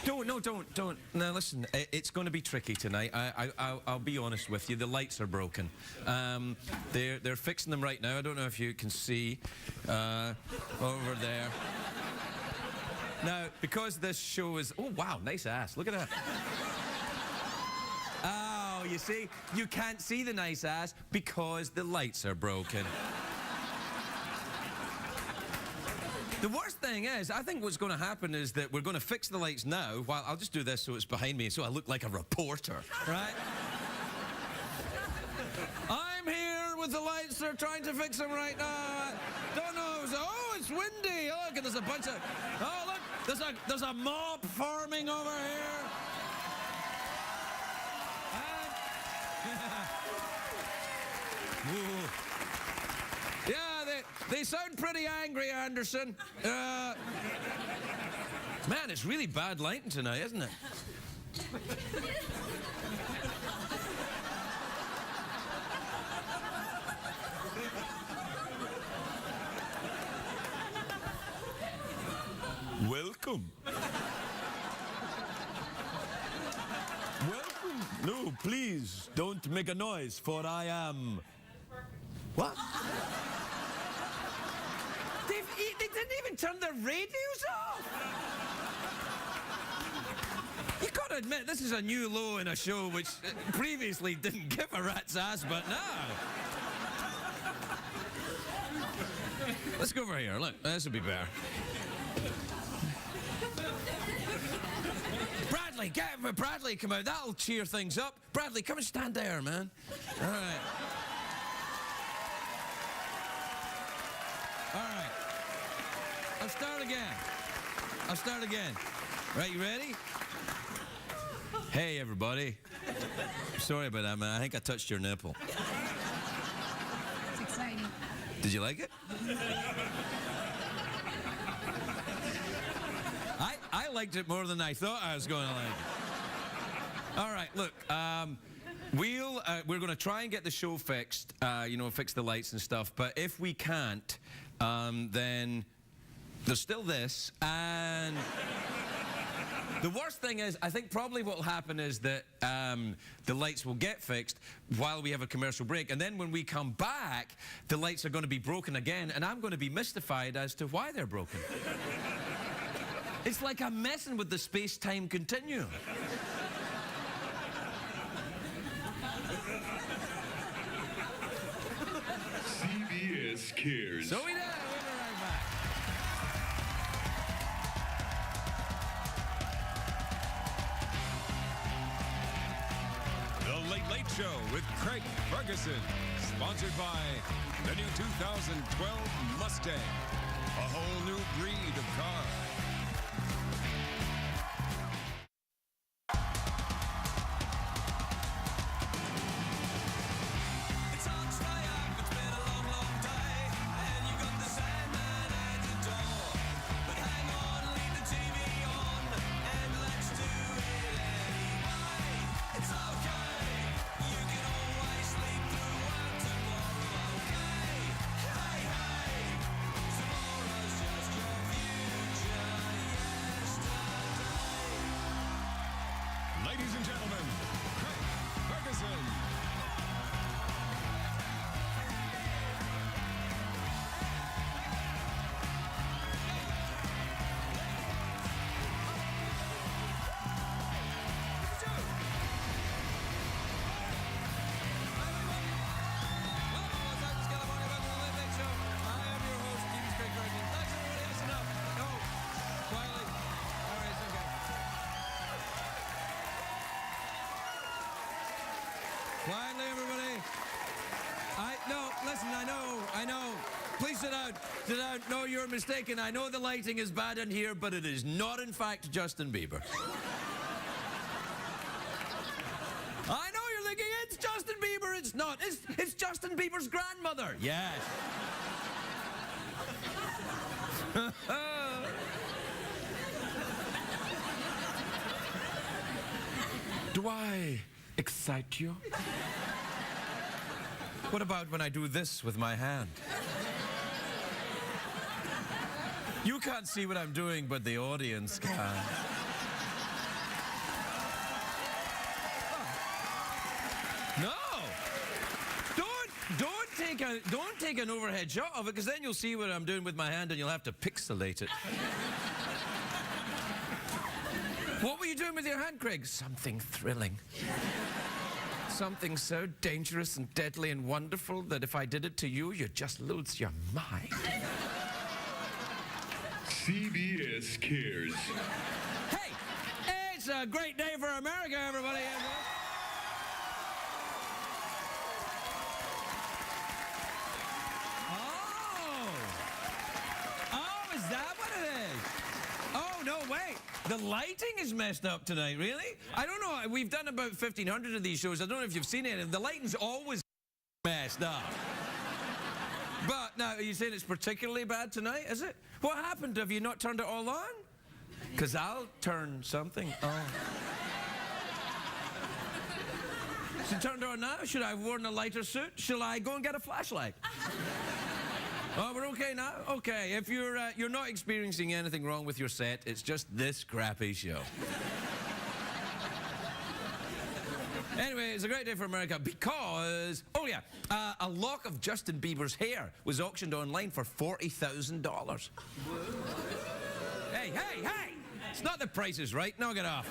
Don't. Now listen, it's going to be tricky tonight. I'll be honest with you. The lights are broken. They're fixing them right now. I don't know if you can see over there. Now, because this show is... Oh, wow, nice ass. Look at that. Oh, you see? You can't see the nice ass because the lights are broken. The worst thing is, I think what's going to happen is that we're going to fix the lights now. While I'll just do this so it's behind me, so I look like a reporter, right? I'm here with the lights. They're trying to fix them right now. Don't know. Oh, it's windy. Look, and there's a bunch of... Oh, look, there's a mob forming over here. Yeah, they sound pretty angry, Anderson. Man, it's really bad lighting tonight, isn't it? Welcome. Welcome. No, please, don't make a noise, for I am... What? They didn't even turn their radios off. You got to admit, this is a new low in a show which previously didn't give a rat's ass, but now. Let's go over here. Look, this would be better. Bradley, Bradley, come out. That'll cheer things up. Bradley, come and stand there, man. All right. All right. I'll start again. Right, you ready? Hey, everybody. Sorry about that, man. I think I touched your nipple. It's exciting. Did you like it? I liked it more than I thought I was going to like it. All right, look. We're going to try and get the show fixed, fix the lights and stuff. But if we can't, then there's still this. And the worst thing is, I think probably what will happen is that the lights will get fixed while we have a commercial break. And then when we come back, the lights are going to be broken again. And I'm going to be mystified as to why they're broken. It's like I'm messing with the space-time continuum. CBS cares. So we do. We'll be right back. The Late Late Show with Craig Ferguson. Sponsored by the new 2012 Mustang. A whole new breed of car. Ladies and gentlemen, Craig Ferguson. Quietly, everybody. No, listen, I know. Please sit down. Sit down. No, you're mistaken. I know the lighting is bad in here, but it is not, in fact, Justin Bieber. I know you're thinking, it's Justin Bieber. It's not. It's Justin Bieber's grandmother. Yes. Do I excite you? What about when I do this with my hand? You can't see what I'm doing, but the audience can. take an overhead shot of it, because then you'll see what I'm doing with my hand and you'll have to pixelate it. What were you doing with your hand, Craig? Something thrilling. Something so dangerous and deadly and wonderful that if I did it to you, you'd just lose your mind. CBS Cares. Hey, it's a great day for America, everybody. Oh, is that what it is? Oh, no, wait. The lighting is messed up tonight, really? I don't know. We've done about 1,500 of these shows. I don't know if you've seen it. The lighting's always messed up. But now, are you saying it's particularly bad tonight, is it? What happened? Have you not turned it all on? Because I'll turn something on. Is it turned on now? Should I have worn a lighter suit? Shall I go and get a flashlight? Oh, we're okay now? Okay. If you're not experiencing anything wrong with your set, it's just this crappy show. Anyway, it's a great day for America because, oh yeah, a lock of Justin Bieber's hair was auctioned online for $40,000. Hey, hey, hey! It's not the Price is Right. Now get off.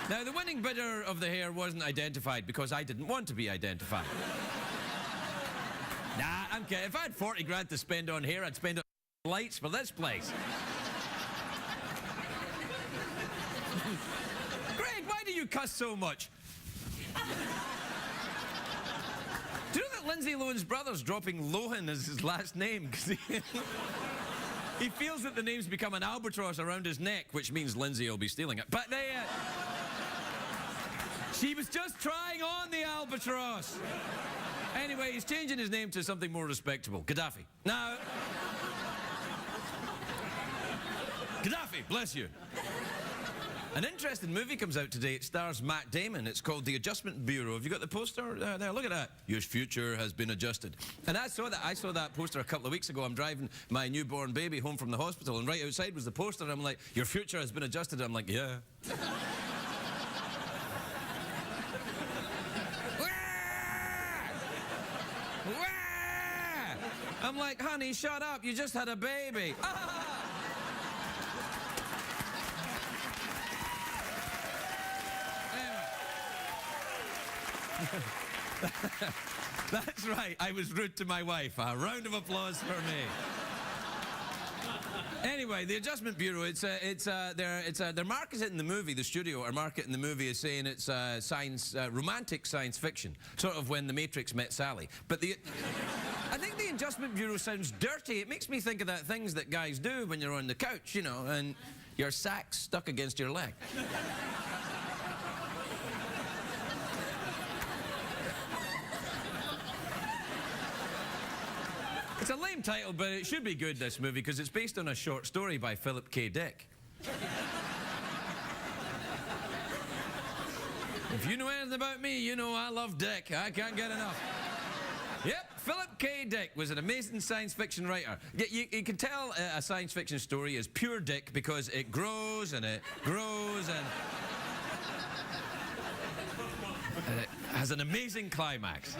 Now, the winning bidder of the hair wasn't identified because I didn't want to be identified. Nah, I'm kidding. If I had 40 grand to spend on hair, I'd spend on lights for this place. Greg, why do you cuss so much? Do you know that Lindsay Lohan's brother's dropping Lohan as his last name? Because he feels that the name's become an albatross around his neck, which means Lindsay will be stealing it. But she was just trying on the albatross. Anyway, he's changing his name to something more respectable. Gaddafi. Now... Gaddafi, bless you. An interesting movie comes out today. It stars Matt Damon. It's called The Adjustment Bureau. Have you got the poster there? Look at that. Your future has been adjusted. And I saw that poster a couple of weeks ago. I'm driving my newborn baby home from the hospital, and right outside was the poster. And I'm like, your future has been adjusted. I'm like, yeah. I'm like, honey, shut up. You just had a baby. That's right. I was rude to my wife. A round of applause for me. Anyway, the Adjustment Bureau, they're marketing the movie, the studio are marketing the movie as saying it's romantic science fiction, sort of when The Matrix met Sally. But I think the Adjustment Bureau sounds dirty. It makes me think of that things that guys do when you're on the couch, you know, and your sack's stuck against your leg. It's a lame title, but it should be good, this movie, because it's based on a short story by Philip K. Dick. If you know anything about me, you know I love Dick. I can't get enough. Yep, Philip K. Dick was an amazing science fiction writer. You can tell a science fiction story is pure Dick because it grows and it grows and it has an amazing climax.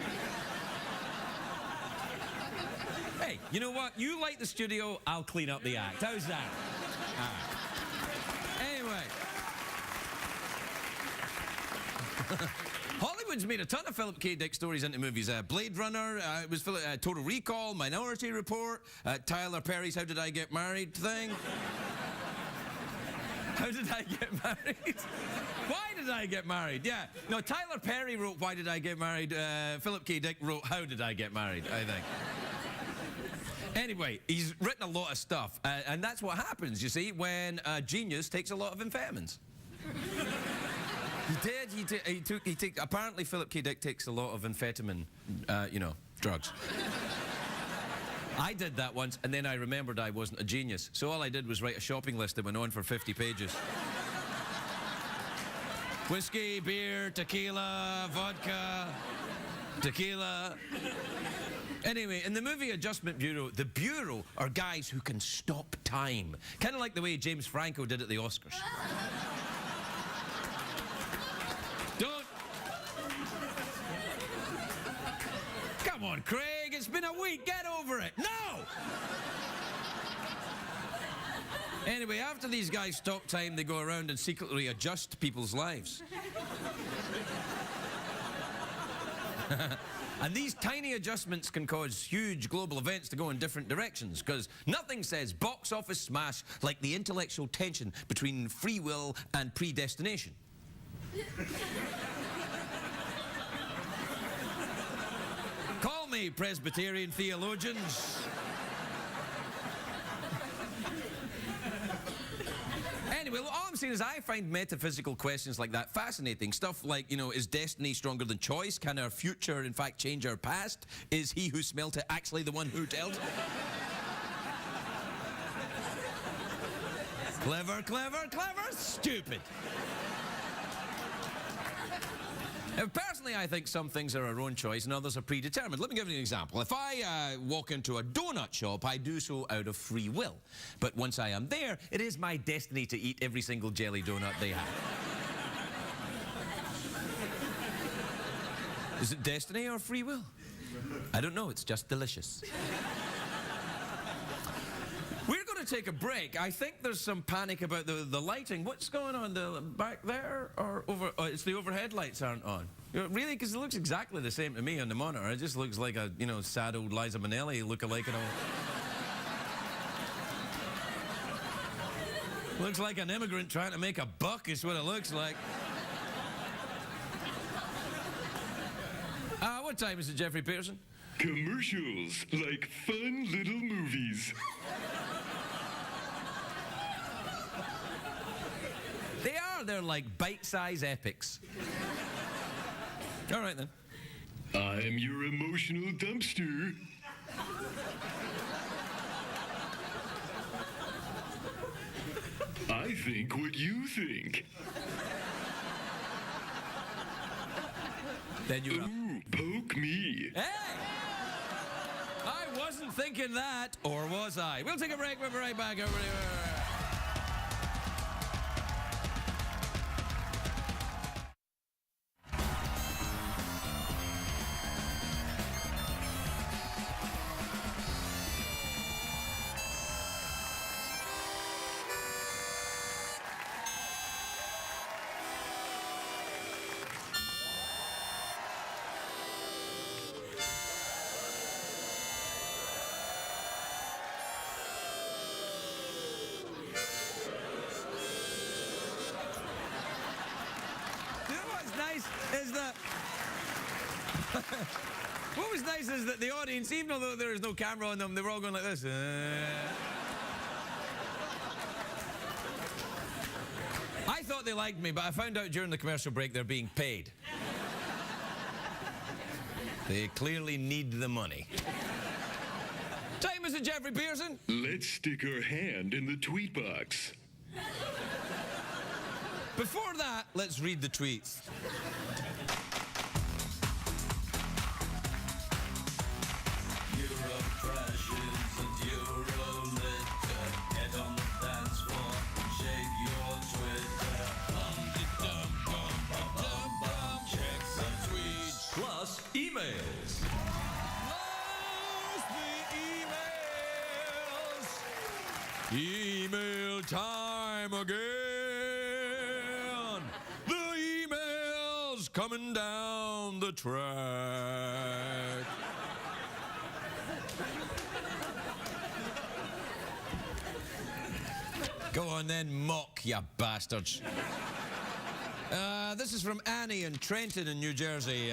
Hey, you know what? You light the studio, I'll clean up the act. How's that? Anyway. Hollywood's made a ton of Philip K. Dick stories into movies. Blade Runner, it was Total Recall, Minority Report, Tyler Perry's How Did I Get Married thing. How did I get married? Why did I get married? Yeah. No, Tyler Perry wrote Why Did I Get Married? Philip K. Dick wrote How Did I Get Married, I think. Anyway, he's written a lot of stuff, and that's what happens, you see, when a genius takes a lot of amphetamines. Apparently Philip K. Dick takes a lot of amphetamine, drugs. I did that once, and then I remembered I wasn't a genius, so all I did was write a shopping list that went on for 50 pages. Whiskey, beer, tequila, vodka, tequila... Anyway, in the movie Adjustment Bureau, the Bureau are guys who can stop time. Kind of like the way James Franco did at the Oscars. Don't... Come on, Craig, it's been a week. Get over it. No! Anyway, after these guys talk time, they go around and secretly adjust people's lives. And these tiny adjustments can cause huge global events to go in different directions, because nothing says box office smash like the intellectual tension between free will and predestination. Call me Presbyterian theologians. Anyway, all I'm saying is I find metaphysical questions like that fascinating. Stuff like, you know, is destiny stronger than choice? Can our future, in fact, change our past? Is he who smelt it actually the one who dealt it? Clever, clever, clever, stupid. Personally, I think some things are our own choice and others are predetermined. Let me give you an example. If I walk into a donut shop, I do so out of free will. But once I am there, it is my destiny to eat every single jelly donut they have. Is it destiny or free will? I don't know, it's just delicious. We're going to take a break. I think there's some panic about the lighting. What's going on? The back there or over? Oh, it's the overhead lights aren't on. Really? Because it looks exactly the same to me on the monitor. It just looks like a, you know, sad old Liza Minnelli lookalike and all. Looks like an immigrant trying to make a buck is what it looks like. What time is it, Jeffrey Pearson? Commercials, like fun little movies. They are. They're like bite-size epics. All right, then. I'm your emotional dumpster. I think what you think. Then you're up. Ooh, poke me. Hey! I wasn't thinking that, or was I? We'll take a break. We'll be right back. Everybody. Is that what was nice is that the audience, even though there is no camera on them, they were all going like this. I thought they liked me, but I found out during the commercial break they're being paid. They clearly need the money. Time is it, Jeffrey Pearson? Let's stick our hand in the tweet box. Before that, let's read the tweets. Plus emails. Plus the emails. Email time again. The emails coming down the track. Go on then, mock, you bastards. This is from Annie in Trenton in New Jersey.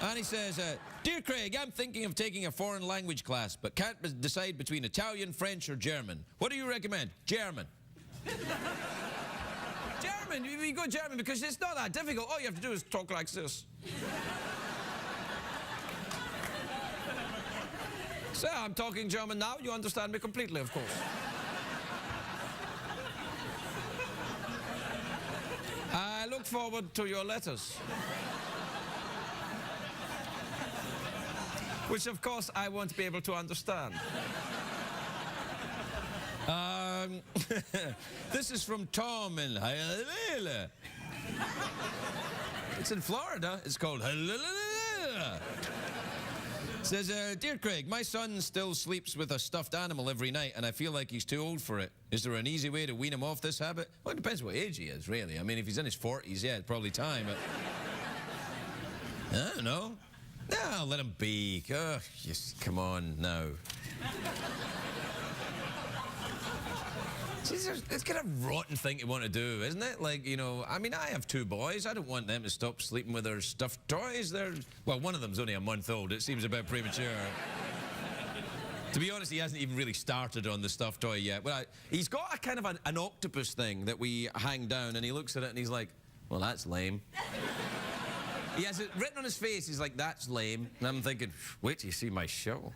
Annie says, Dear Craig, I'm thinking of taking a foreign language class, but can't decide between Italian, French, or German. What do you recommend? German. German? You go German because it's not that difficult. All you have to do is talk like this. So I'm talking German now. You understand me completely, of course. I look forward to your letters. Which, of course, I won't be able to understand. This is from Tom in Hialeah. It's in Florida. It's called Hialeah. Says, Dear Craig, my son still sleeps with a stuffed animal every night, and I feel like he's too old for it. Is there an easy way to wean him off this habit? Well, it depends what age he is, really. I mean, if he's in his 40s, yeah, it's probably time, but... I don't know. No, let him be. Oh, just come on now. It's kind of a rotten thing to want to do, isn't it? Like, you know, I mean, I have 2 boys. I don't want them to stop sleeping with their stuffed toys. Well, one of them's only a month old. It seems a bit premature. To be honest, he hasn't even really started on the stuffed toy yet. Well, he's got a kind of an octopus thing that we hang down, and he looks at it and he's like, well, that's lame. He has it written on his face. He's like, that's lame. And I'm thinking, wait till you see my show.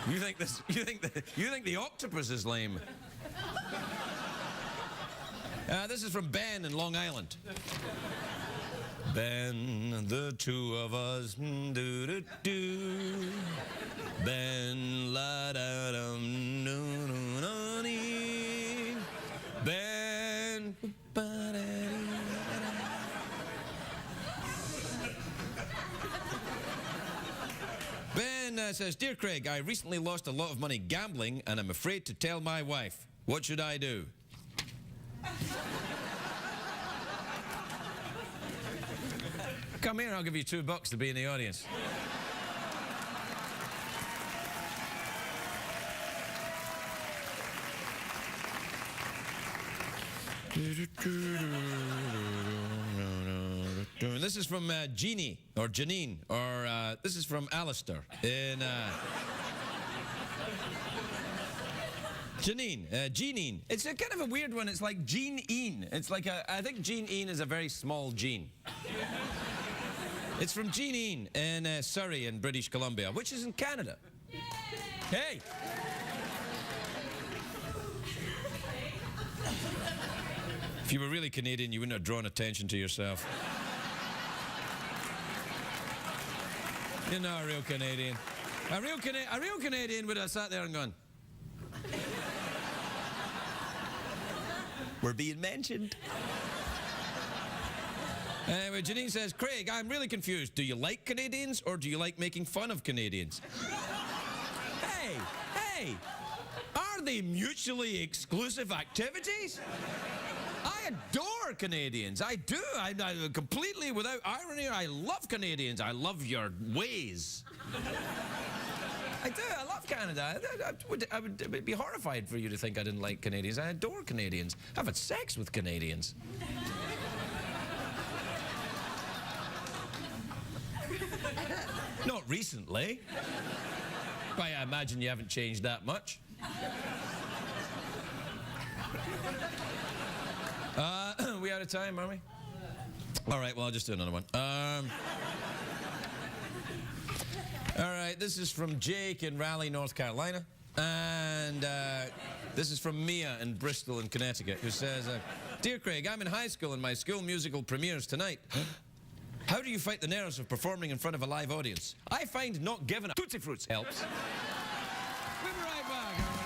You think the octopus is lame? This is from Ben in Long Island. Ben, the 2 of us, do-do-do. Ben, la-da-dum, no-no-no-nee. Ben, ba-da-dee. Ben says, Dear Craig, I recently lost a lot of money gambling and I'm afraid to tell my wife. What should I do? Come here, I'll give you $2 to be in the audience. This is from Jeannie, or Janine, or this is from Alistair in... Janine, Jeanine. It's a kind of a weird one. It's like Jean-Een. It's like I think Jean-Een is a very small gene. It's from Jean-Een in Surrey in British Columbia, which is in Canada. Hey! If you were really Canadian, you wouldn't have drawn attention to yourself. You're not a real Canadian. A real Canadian would have sat there and gone, we're being mentioned. Anyway, Janine says, Craig, I'm really confused. Do you like Canadians or do you like making fun of Canadians? Hey, are they mutually exclusive activities? I adore Canadians. I do. I completely, without irony, I love Canadians. I love your ways. I do. I love Canada. I would be horrified for you to think I didn't like Canadians. I adore Canadians. I've had sex with Canadians. Not recently. But I imagine you haven't changed that much. We out of time, are we? All right, well, I'll just do another one. All right, this is from Jake in Raleigh, North Carolina. And this is from Mia in Bristol in Connecticut, who says, Dear Craig, I'm in high school and my school musical premieres tonight. How do you fight the nerves of performing in front of a live audience? I find not giving a Tootsie Fruits helps. We'll be right back, everybody.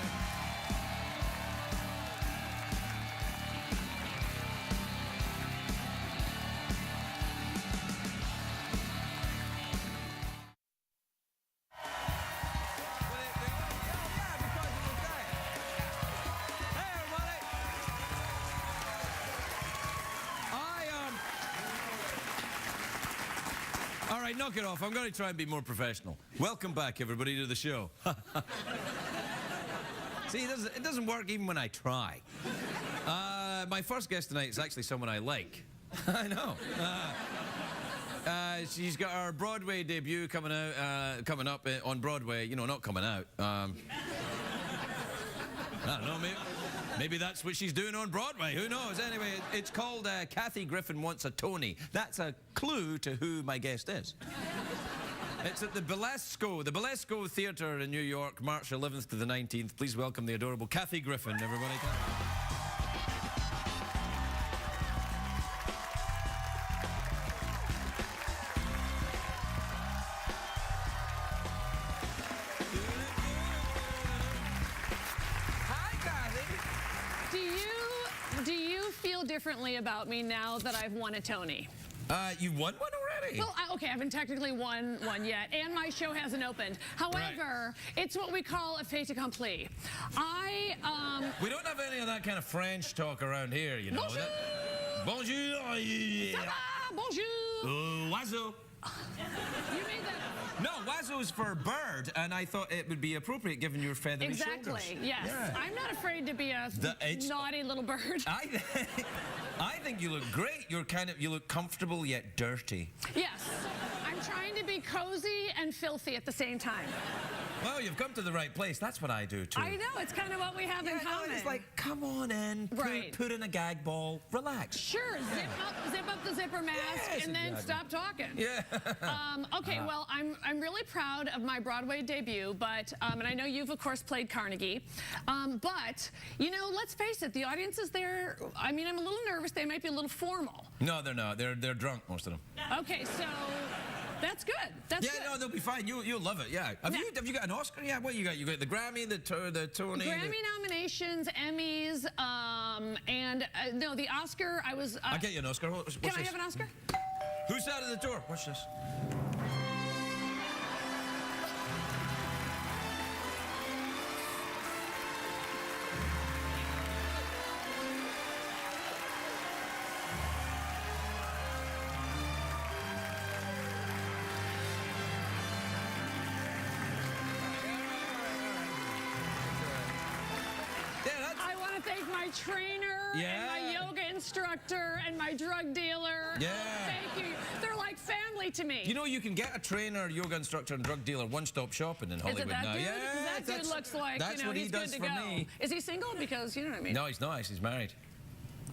All right, knock it off. I'm going to try and be more professional. Welcome back, everybody, to the show. See, it doesn't work even when I try. My first guest tonight is actually someone I like. I know. She's got her Broadway debut coming up on Broadway. You know, not coming out. I don't know, maybe that's what she's doing on Broadway. Who knows? Anyway, it's called Kathy Griffin Wants a Tony. That's a clue to who my guest is. It's at the Belasco Theatre in New York, March 11th to the 19th. Please welcome the adorable Kathy Griffin, everybody. Do you feel differently about me now that I've won a Tony? You won one already? Well, okay, I haven't technically won one yet, and my show hasn't opened. However, it's what we call a fait accompli. We don't have any of that kind of French talk around here, you know. Bonjour! Bonjour! Ça va? Bonjour! Oiseau. You made that. No, oiseau is for bird, and I thought it would be appropriate given your feathery Exactly, shoulders. yes. Yeah. I'm not afraid to be a naughty little bird. I think you look great. You look comfortable yet dirty. Yes. I'm trying to be cozy and filthy at the same time. Well, you've come to the right place. That's what I do too. I know, it's kind of what we have in common. It's like, come on in, put in a gag ball, relax. Sure, zip up the zipper mask, Yes, and then exactly. stop talking. Yeah. Okay, well, I'm really proud of my Broadway debut, but and I know you've of course played Carnegie, but you know, let's face it, the audience is there. I mean, I'm a little nervous. They might be a little formal. No, they're not. They're drunk, most of them. Okay, so that's good. That's good. No, they'll be fine. You'll love it. Yeah. Have you got an Oscar? Yeah. What you got? You got the Grammy, the Tony. Grammy nominations, Emmys, and no, the Oscar. I'll get you an Oscar. What's Can I this? have an Oscar? Who's out of the door? Watch this. I want to thank my trainer and my yoga instructor and my drug dealer. Yeah. Thank you. They're like family to me. You know, you can get a trainer, yoga instructor, and drug dealer one-stop shopping in Hollywood Is it that now. dude? Yeah, That dude looks like, that's you know, what he he's does good to for go. me. Is he single? Because, you know what I mean? No, he's not. He's married.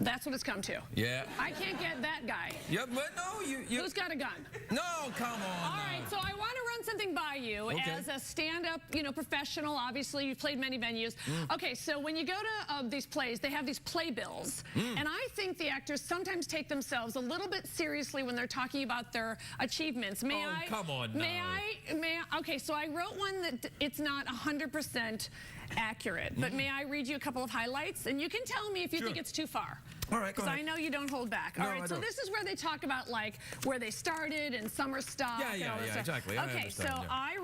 That's what it's come to. Yeah. I can't get that guy. Yeah, but no, you. Who's got a gun? No, come on. All right, so I want to run something by you Okay. as a stand-up, you know, professional. Obviously, you've played many venues. Okay, so when you go to these plays, they have these playbills, and I think the actors sometimes take themselves a little bit seriously when they're talking about their achievements. May I? Come on, May I? Okay, so I wrote one that it's not 100% accurate, but may I read you a couple of highlights, and you can tell me if you think it's too far. All right, go Because I ahead. know you don't hold back. No, All I right, so don't. this is where they talk about like where they started and summer stock. and all this stuff. Exactly. I Okay, so understand, yeah. I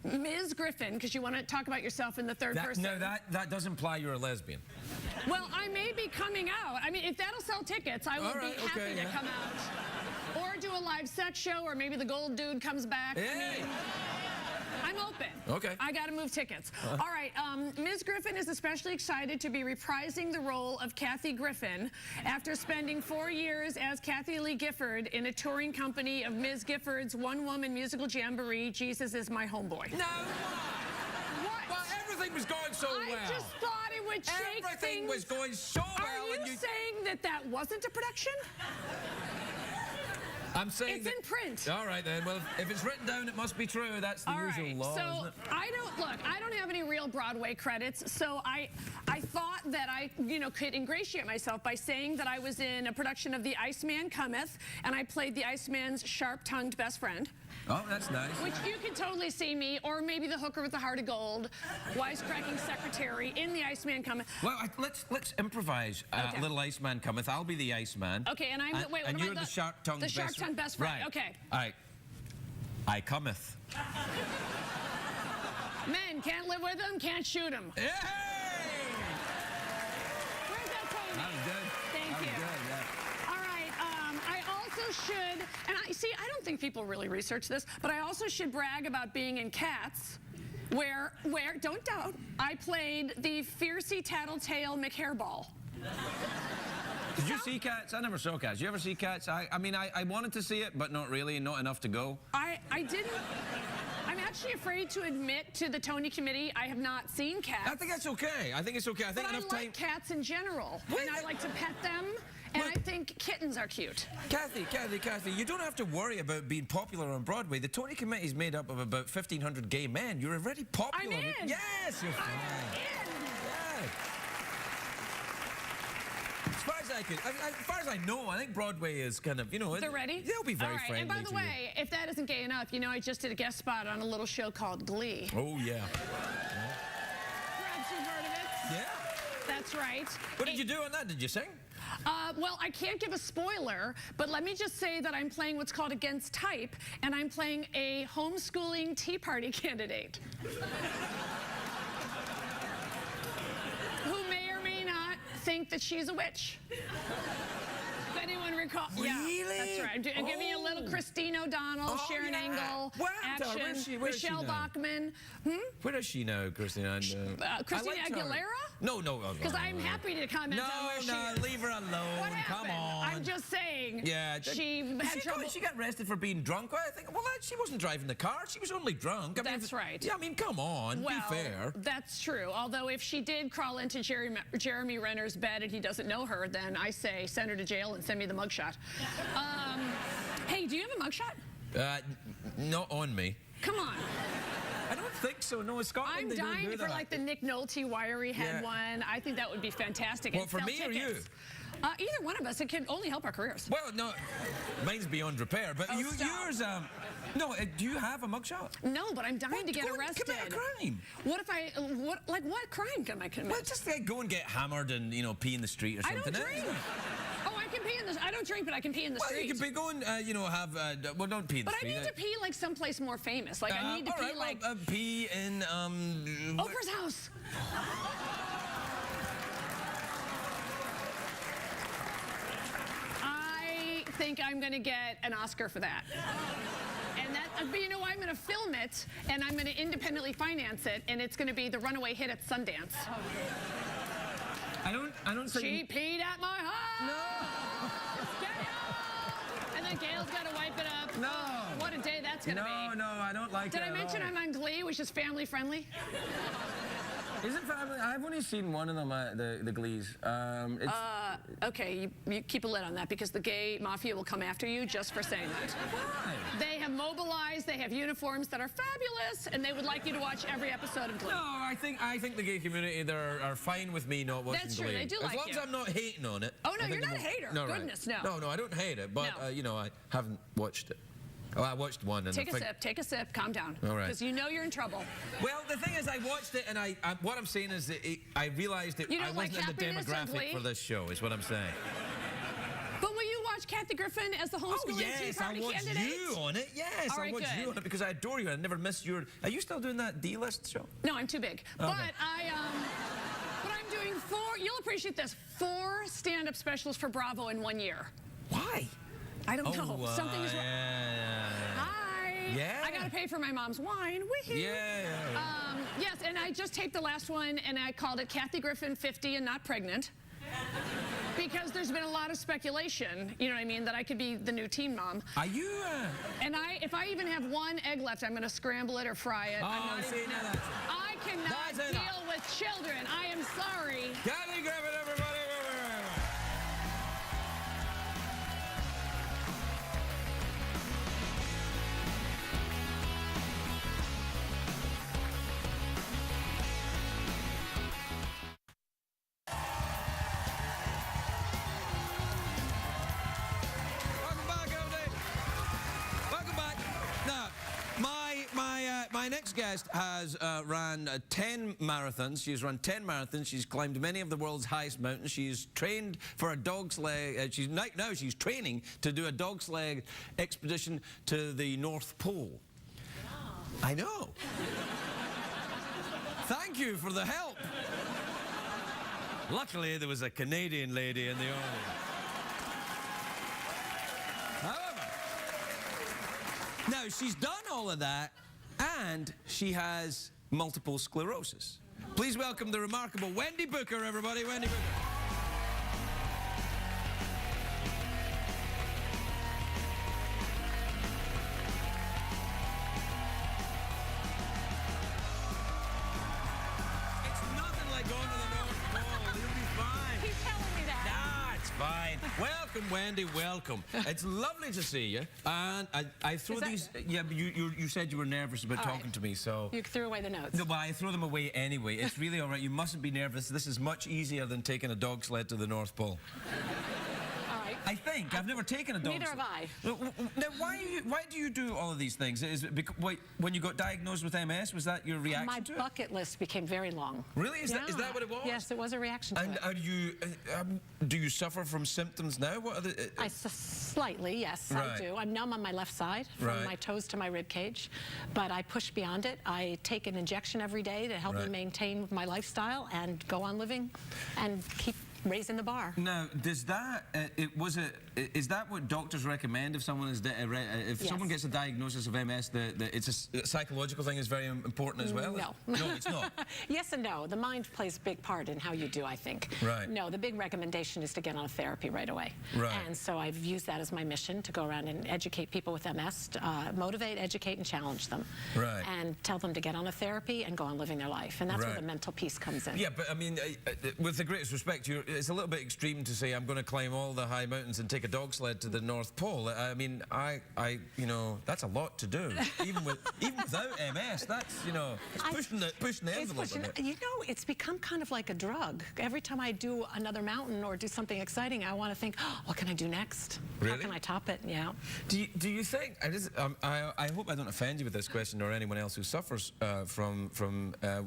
wrote Ms. Griffin because you want to talk about yourself in the third person. No, that does imply you're a lesbian. Well, I may be coming out. I mean, if that'll sell tickets, I will All right, be happy okay, to yeah. come out. Or do a live sex show, or maybe the gold dude comes back. Hey. I mean, I'm open. Okay. I got to move tickets. All right. Ms. Griffin is especially excited to be reprising the role of Kathy Griffin after spending 4 years as Kathy Lee Gifford in a touring company of Ms. Gifford's one-woman musical jamboree, Jesus Is My Homeboy. No. What? Well, everything was going so well. I just thought it would shake Everything things. was going so well. Are and you saying that that wasn't a production? I'm saying It's that, in print. All right then. Well, if it's written down, it must be true. That's the All usual right, law, so isn't it? I don't have any real Broadway credits, so I thought that I, you know, could ingratiate myself by saying that I was in a production of The Iceman Cometh, and I played the Iceman's sharp-tongued best friend. Oh, that's nice. Which you can totally see me, or maybe the hooker with the heart of gold, wisecracking secretary in The Iceman Cometh. Well, let's improvise. Okay. Little Iceman cometh. I'll be the Iceman. Okay, and I'm wait. And what you're about the sharp-tongued the best sharp-tongued best friend. Right. Okay. All right. I cometh. Men can't live with them, can't shoot them. Hey! Where's that Tony? That was good. Thank That was you. good, yeah. All right. I also should, and I don't think people really research this, but I also should brag about being in Cats, where don't doubt, I played the fiercey tattletale McHairball. Did you see Cats? I never saw Cats. You ever see Cats? I mean, I wanted to see it, but not really, not enough to go. I didn't. I'm actually afraid to admit to the Tony Committee I have not seen Cats. I think that's okay. I think it's okay. I think But I enough like cats in general, and I like to pet them, and I think kittens are cute. Kathy, you don't have to worry about being popular on Broadway. The Tony Committee is made up of about 1,500 gay men. You're already popular. I'm in. Yes, you're fine. I'm in. Yes. As far as I know, I think Broadway is kind of, you know... They're ready? They'll be very All right. friendly And by the to you. way, if that isn't gay enough, you know, I just did a guest spot on a little show called Glee. Oh, yeah. Perhaps you've heard of it. Yeah. That's right. What did you do on that? Did you sing? Well, I can't give a spoiler, but let me just say that I'm playing what's called Against Type, and I'm playing a homeschooling Tea Party candidate. Who may or may not think that she's a witch. If anyone recall, Really? Yeah, that's right. I'm giving you a little Christine O'Donnell, Sharon Engel, Wow, where's action, where's Michelle now? Bachman. Where is she now, Christina? Christina Aguilera? No. Because I'm happy to comment on where she is. leave her alone. What happened? Come on. I'm just saying. Yeah, she had trouble. She got arrested for being drunk. I think. Well, she wasn't driving the car. She was only drunk. That's right. Yeah, I mean, come on. Well, be fair. That's true. Although if she did crawl into Jeremy Renner's bed and he doesn't know her, then I say send her to jail and send me the mugshot. Hey, do you have a mugshot? Not on me. Come on. I don't think so. No, Scotland. I'm they don't dying do for that. like the Nick Nolte wiry head one. I think that would be fantastic. Well, and for sell me or you? tickets. Either one of us. It can only help our careers. Well, no, mine's beyond repair. But Oh, yours. No, do you have a mugshot? No, but I'm dying to get Go and arrested. commit a crime. What if I? What crime can I commit? Well, just go and get hammered and pee in the street or I something. don't drink. Oh, I can pee in the. I don't drink, but I can pee in the Well, street. you could be going, have. Well, don't pee in the But I street. need to pee like someplace more famous. Like I need to all pee right, like well, pee in Oprah's house. I think I'm going to get an Oscar for that. And that, but you know, I'm going to film it, and I'm going to independently finance it, and it's going to be the runaway hit at Sundance. I don't think. She peed at my house. No. Gail! And then Gail's got to wipe it up. No. Oh, what a day that's going to be. No, I don't like Did it I mention at all. I'm on Glee, which is family friendly? Is it family? I've only seen one of them, the Glees. It's, Okay, you keep a lid on that because the gay mafia will come after you just for saying that. why? They have mobilized, they have uniforms that are fabulous, and they would like you to watch every episode of Glee. No, I think the gay community are fine with me not watching That's true, Glee. they do like as long you. as I'm not hating on it. Oh, no, I think you're not I'm a hater. No, right. Goodness, no. No, I don't hate it, but No. I haven't watched it. Oh, I watched one and Take a sip, calm down. All right. Because you know you're in trouble. Well, the thing is, I watched it, and what I'm saying is that I realized that You I don't like wasn't in the happiness or demographic Glee? for this show. Is what I'm saying. But will you watch Kathy Griffin as the homeschooling Oh yes, Tea Party I watched candidate? you on it. Yes, All right, I watched good. you on it because I adore you. I never missed your. Are you still doing that D-list show? No, I'm too big. Okay. But I'm doing you'll appreciate this, 4 stand-up specials for Bravo in 1 year. Why? I don't know. Something is wrong. Yeah. Hi. Yeah. I gotta pay for my mom's wine. Woohoo. Yeah. Yes, and I just taped the last one, and I called it Kathy Griffin 50 and Not Pregnant. Because there's been a lot of speculation, you know what I mean, that I could be the new teen mom. Are you? And if I even have 1 egg left, I'm gonna scramble it or fry it. I'm Oh, not see, even, now that's. I cannot That's deal enough. with children. I am sorry. Kathy Griffin, everybody. Welcome back, everybody. Welcome back. Now, my next guest has ran 10 marathons. She's run 10 marathons. She's climbed many of the world's highest mountains. She's trained for a dog's leg. Now she's training to do a dog's leg expedition to the North Pole. Wow. I know. Thank you for the help. Luckily, there was a Canadian lady in the audience. However, now she's done all of that, and she has multiple sclerosis. Please welcome the remarkable Wendy Booker, everybody. Wendy Booker. It's nothing like going to the North Pole. You'll be fine. He's telling me that. Ah, it's fine. Welcome, Wendy, welcome. It's lovely to see you. And I threw Is that- these... Yeah, but you said you were nervous about All talking right. to me, so... You threw away the notes. No, but I throw them away anyway. It's really all right. You mustn't be nervous. This is much easier than taking a dog sled to the North Pole. All right. I think. I've never taken a dog. Neither have I. Now, why do you do all of these things? Is it when you got diagnosed with MS, was that your reaction to it? My bucket list became very long. Really? Is that what it was? Yes, it was a reaction to and it. do you suffer from symptoms now? What are the... Slightly, yes, Right. I do. I'm numb on my left side, from Right. my toes to my rib cage, but I push beyond it. I take an injection every day to help me Right. maintain my lifestyle and go on living and keep raising the bar. Now, does that is that what doctors recommend if someone is if Yes. someone gets a diagnosis of MS? It's a psychological thing is very important as well. No. No, it's not. Yes and no. The mind plays a big part in how you do, I think. Right. No, the big recommendation is to get on a therapy right away. Right. And so I've used that as my mission to go around and educate people with MS, motivate, educate, and challenge them. Right. And tell them to get on a therapy and go on living their life. And that's where Right. the mental piece comes in. Yeah, but I mean, with the greatest respect, it's a little bit extreme to say I'm going to climb all the high mountains and take a dog sled to the North Pole. I mean, you know, that's a lot to do. even without MS, that's, you know, it's pushing the envelope. You know, it's become kind of like a drug. Every time I do another mountain or do something exciting, I want to think, oh, what can I do next? How Really? can I top it? Yeah. Do you think? I hope I don't offend you with this question or anyone else who suffers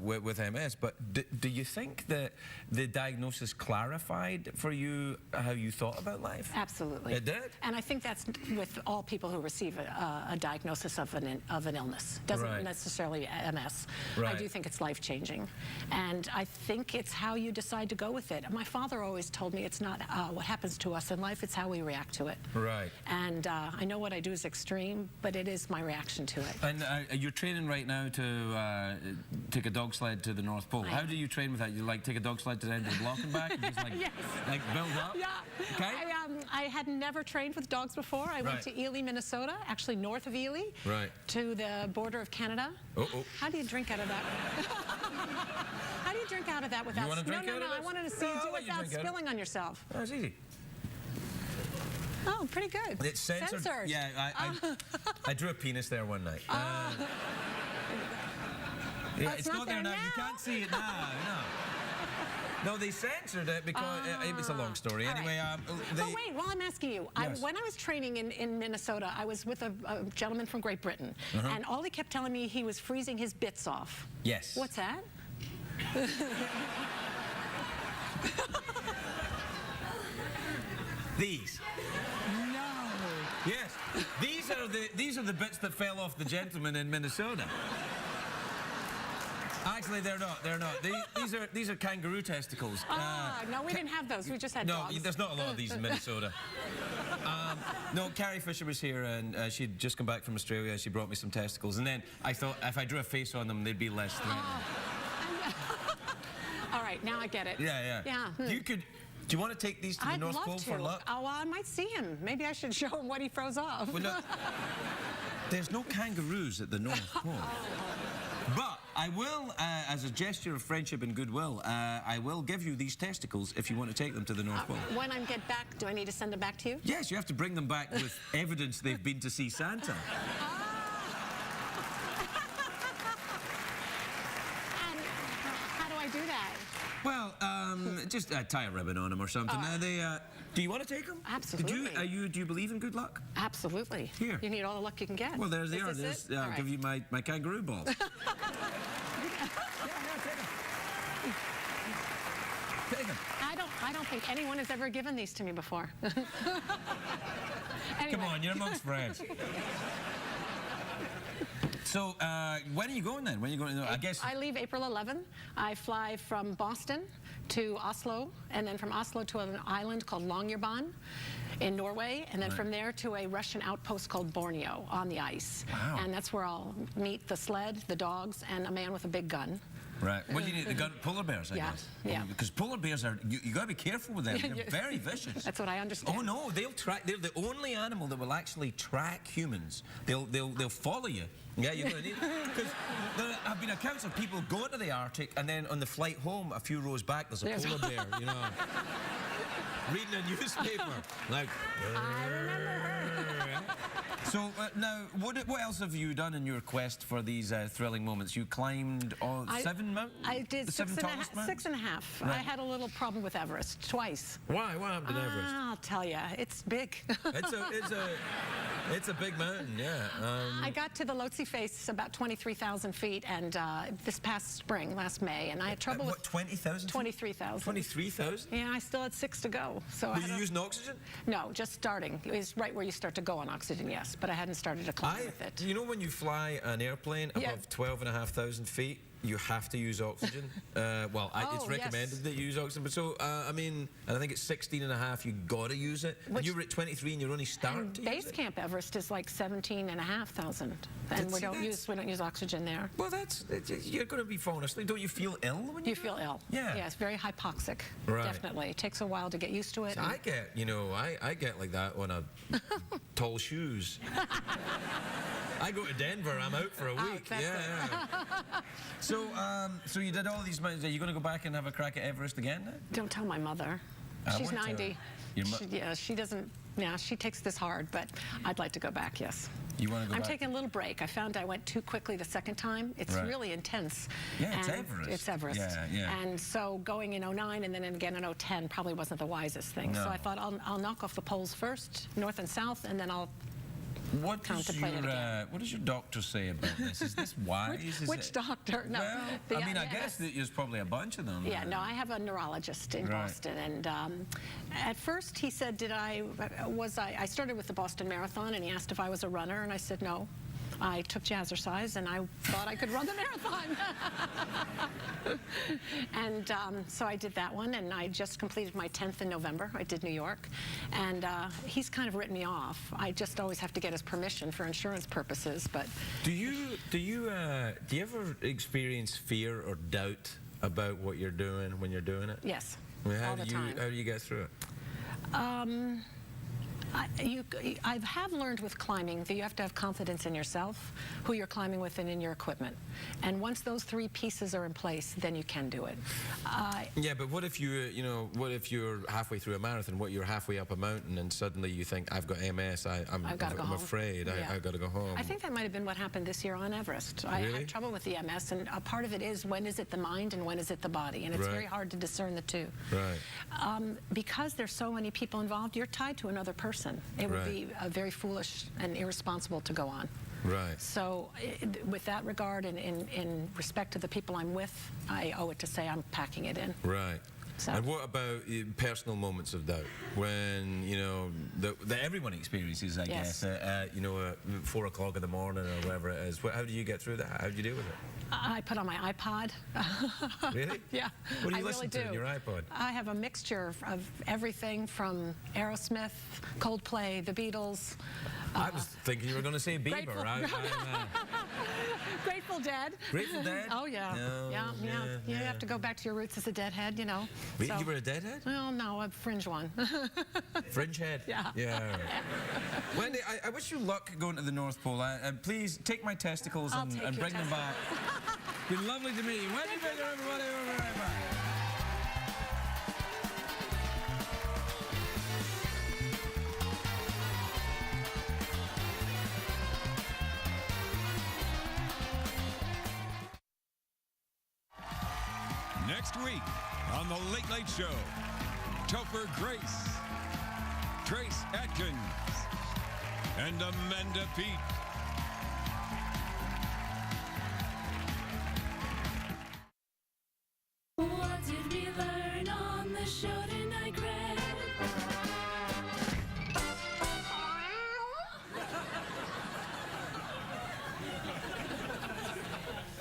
with MS. But do you think that the diagnosis clarified for you how you thought about life? Absolutely. It did? And I think that's with all people who receive a diagnosis of an illness. Doesn't Right. necessarily MS. Right. I do think it's life-changing. And I think it's how you decide to go with it. My father always told me it's not what happens to us in life, it's how we react to it. Right. And I know what I do is extreme, but it is my reaction to it. And you're training right now to take a dog sled to the North Pole. I How am. do you train with that? You like take a dog sled to the end of the block and back? And just Yes. like build up? Yeah. Okay. I had never trained with dogs before. I went Right. to Ely, Minnesota, actually north of Ely, Right. to the border of Canada. Uh-oh. How do you drink out of that? How do you drink out of that without... wanna drink no, out of I this? wanted to see No, you do I'll it let you without drink out of it. spilling on yourself. Oh, it's easy. Oh, pretty good. It's censored. Censored. Yeah, I drew a penis there one night. Yeah, it's not there now. You now. can't see it now. No, they censored it because it's a long story. all right. Anyway, Oh, wait, while I'm asking you, Yes. when I was training in Minnesota, I was with a gentleman from Great Britain, and all he kept telling me he was freezing his bits off. Yes. What's that? These. No. Yes. These are the bits that fell off the gentleman in Minnesota. Actually, they're not. They're not. These are kangaroo testicles. No, we didn't have those. We just had No, dogs. there's not a lot of these in Minnesota. No, Carrie Fisher was here and she'd just come back from Australia. She brought me some testicles. And then I thought if I drew a face on them, they'd be less threatening. All right, now I get it. Yeah. Yeah. Do you want to take these to the I'd North love Pole to. for luck? Oh, well, I might see him. Maybe I should show him what he throws off. Well, no, there's no kangaroos at the North Pole. But I will, as a gesture of friendship and goodwill, I will give you these testicles if you want to take them to the North Pole. When I get back, do I need to send them back to you? Yes, you have to bring them back with evidence they've been to see Santa. And how do I do that? Well, just tie a ribbon on them or something. Do you want to take them? Absolutely. Do you believe in good luck? Absolutely. Here. You need all the luck you can get. Well, there they Is are. this it? I'll All right. give you my kangaroo balls. Take them. I don't think anyone has ever given these to me before. Anyway. Come on, you're amongst friends. So, when are you going then? When are you going? I guess. I leave April 11th. I fly from Boston to Oslo, and then from Oslo to an island called Longyearbyen in Norway, and then from there to a Russian outpost called Borneo on the ice. Wow. And that's where I'll meet the sled, the dogs, and a man with a big gun. Right. What do you need? The gun, polar bears, I Yeah, guess. yeah. Because polar bears are. You got to be careful with them. They're very vicious. That's what I understand. Oh no, they'll track. They're the only animal that will actually track humans. They'll follow you Yeah, you're going to need it. Because there have been accounts of people going to the Arctic and then on the flight home, a few rows back, there's a polar bear, you know, reading a newspaper. Like, I remember her. So now, what else have you done in your quest for these thrilling moments? You climbed all 7 mountains? I did the 7 tallest mountains? 6.5. Right. I had a little problem with Everest twice. Why? What happened to Everest? I'll tell you, it's big. It's a big mountain, yeah. I got to the Lhotse face about 23,000 feet, and this past spring, last May, and I had trouble what, with 20,000? 23,000. 23,000? Yeah, I still had 6 to go. So Were you using oxygen? No, just starting. It was right where you start to go on oxygen, yes, but I hadn't started to climb with it. You know when you fly an airplane above 12,500 feet, you have to use oxygen? It's recommended that you use oxygen. But so, I mean, and I think it's 16.5, you got to use it. You were at 23 and you're only starting to use it? Base Camp Everest is like 17,500, and we don't use oxygen there. Well, you're going to be falling asleep. Don't you feel ill when you feel ill? Yeah. Yes, very hypoxic. Right. Definitely. It takes a while to get used to it. So I get like that on a tall shoes. I go to Denver, I'm out for a week. Yeah. So you did all these mountains. Are you going to go back and have a crack at Everest again then? Don't tell my mother. She's 90. She doesn't. Yeah, she takes this hard, but I'd like to go back. Yes. You want to go I'm back? taking a little break. I found I went too quickly the second time. It's really intense. Yeah, it's Everest. It's Everest. Yeah. And so going in 09 and then again in 010 probably wasn't the wisest thing. No. So I thought I'll knock off the poles first, north and south, and then I'll contemplate it again. What does your doctor say about this? Is this wise? Which doctor? No. Well, I guess that there's probably a bunch of them. Yeah, no, I have a neurologist in Boston, and at first he said, I started with the Boston Marathon, and he asked if I was a runner, and I said no. I took jazzercise, and I thought I could run the marathon. And so I did that one, and I just completed my 10th in November. I did New York, and he's kind of written me off. I just always have to get his permission for insurance purposes. But do you ever experience fear or doubt about what you're doing when you're doing it? Yes, How all the time. How do you get through it? I have learned with climbing that you have to have confidence in yourself, who you're climbing with, and in your equipment. And once those 3 pieces are in place, then you can do it. Yeah, but what if what if you're halfway through a marathon, you're halfway up a mountain, and suddenly you think, I've got MS, I'm afraid, I've got to go home. I think that might have been what happened this year on Everest. I had trouble with the MS, and a part of it is when is it the mind and when is it the body, and it's very hard to discern the two. Right. Because there's so many people involved, you're tied to another person. It would be very foolish and irresponsible to go on. Right. So with that regard and in respect to the people I'm with, I owe it to say I'm packing it in. Right. So. And what about personal moments of doubt when that everyone experiences, I guess, at 4 o'clock in the morning or whatever it is? How do you get through that? How do you deal with it? I put on my iPod. Really? Yeah. What do you listen to on your iPod? I have a mixture of everything from Aerosmith, Coldplay, the Beatles. I was thinking you were going to say Bieber. Grateful Dead. Grateful Dead? Oh, yeah. No, yeah. You have to go back to your roots as a Deadhead, Wait, you were a Deadhead? Well, no, a fringe one. Fringe head? Yeah. Yeah. Right. Wendy, I wish you luck going to the North Pole. Please take my testicles and bring them back. It's been lovely to meet you. Wendy, everybody, we'll be right back. Next week on The Late Late Show, Topher Grace, Trace Atkins, and Amanda Peet. What did we learn on the show tonight, Greg?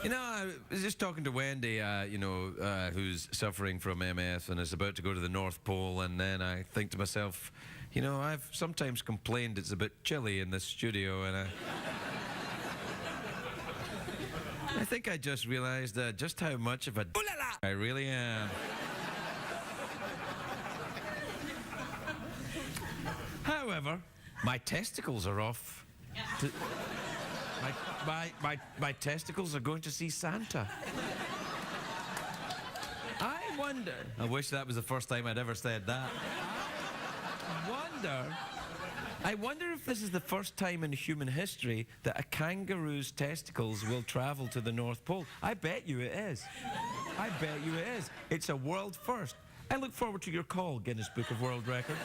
I was just talking to Wendy, who's suffering from MS and is about to go to the North Pole, and then I think to myself, I've sometimes complained it's a bit chilly in this studio, and I think I just realized just how much of a I really am. However, my testicles are off. My testicles are going to see Santa. I wonder. I wish that was the first time I'd ever said that. I wonder if this is the first time in human history that a kangaroo's testicles will travel to the North Pole. I bet you it is. I bet you it is. It's a world first. I look forward to your call, Guinness Book of World Records.